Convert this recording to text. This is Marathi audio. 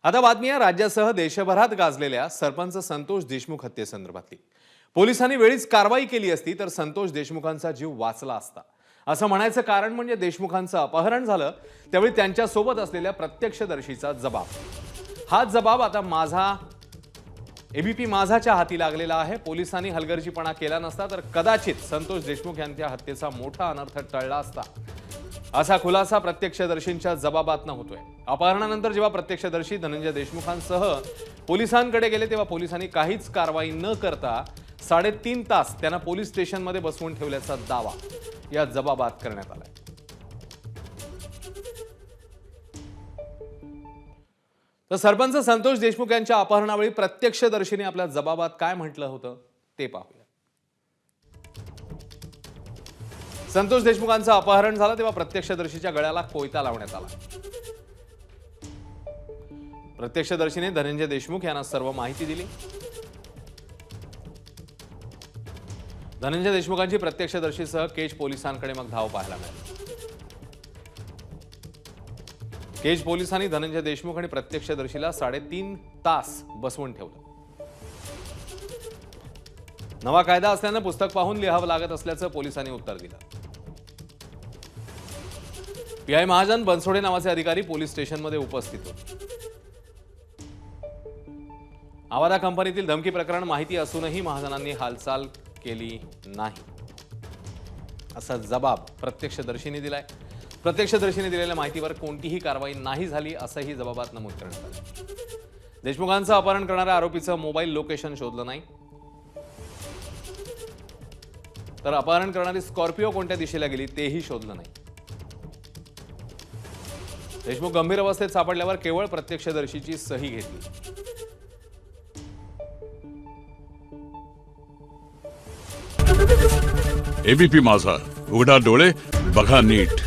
आता बातमी आहे राज्यासह देशभरात गाजलेल्या सरपंच संतोष देशमुख हत्येसंदर्भातली। पोलिसांनी वेळीच कारवाई केली असती तर संतोष देशमुखांचा जीव वाचला असता असं म्हणायचं कारण म्हणजे देशमुखांचं अपहरण झालं त्यावेळी त्यांच्या सोबत असलेल्या प्रत्यक्षदर्शीचा जबाब। हा जबाब आता माझा एबीपी माझाच्या हाती लागलेला आहे। पोलिसांनी हलगर्जीपणा केला नसता तर कदाचित संतोष देशमुख यांच्या हत्येचा मोठा अनर्थ टळला असता असा खुलासा प्रत्यक्षदर्शींच्या जबाबातनं होतोय। अपहरणानंतर जेव्हा प्रत्यक्षदर्शी धनंजय देशमुखांसह पोलिसांकडे गेले तेव्हा पोलिसांनी काहीच कारवाई न करता 3.5 तास त्यांना पोलीस स्टेशनमध्ये बसवून ठेवल्याचा दावा या जबाबात करण्यात आलाय। तर सरपंच संतोष देशमुख यांच्या अपहरणावेळी प्रत्यक्षदर्शीने आपल्या जबाबात काय म्हटलं होतं ते पाहूया। संतोष देशमुखांचं अपहरण झालं तेव्हा प्रत्यक्षदर्शीच्या गळ्याला कोयता लावण्यात आला। प्रत्यक्षदर्शीने धनंजय देशमुख यांना सर्व माहिती दिली। धनंजय देशमुखांची प्रत्यक्षदर्शीसह केज पोलिसांकडे मग धाव पाहायला मिळाली। केज पोलिसांनी धनंजय देशमुख आणि प्रत्यक्षदर्शीला 3.5 तास बसवून ठेवलं। नवा कायदा असल्यानं पुस्तक पाहून लिहावं लागत असल्याचं पोलिसांनी उत्तर दिलं। पीआय महाजन बनसोडे नावाचे अधिकारी पोलीस स्टेशनमध्ये उपस्थित होते। आवारा कंपनीतील धमकी प्रकरण माहिती असूनही महाजनांनी हालचाल केली नाही असा जबाब प्रत्यक्षदर्शीने दिलाय। प्रत्यक्षदर्शीने दिलेल्या माहितीवर कोणतीही कारवाई नाही झाली असंही जबाबात नमूद करण्यात आलं। देशमुखांचं अपहरण करणाऱ्या आरोपीचं मोबाईल लोकेशन शोधलं नाही तर अपहरण करणारी स्कॉर्पिओ कोणत्या दिशेला गेली तेही शोधलं नाही। देशमुख गंभीर अवस्थेत सापडल्यावर केवळ प्रत्यक्षदर्शीची सही घेतली। एबीपी माझा, उघडा डोळे बघा नीट।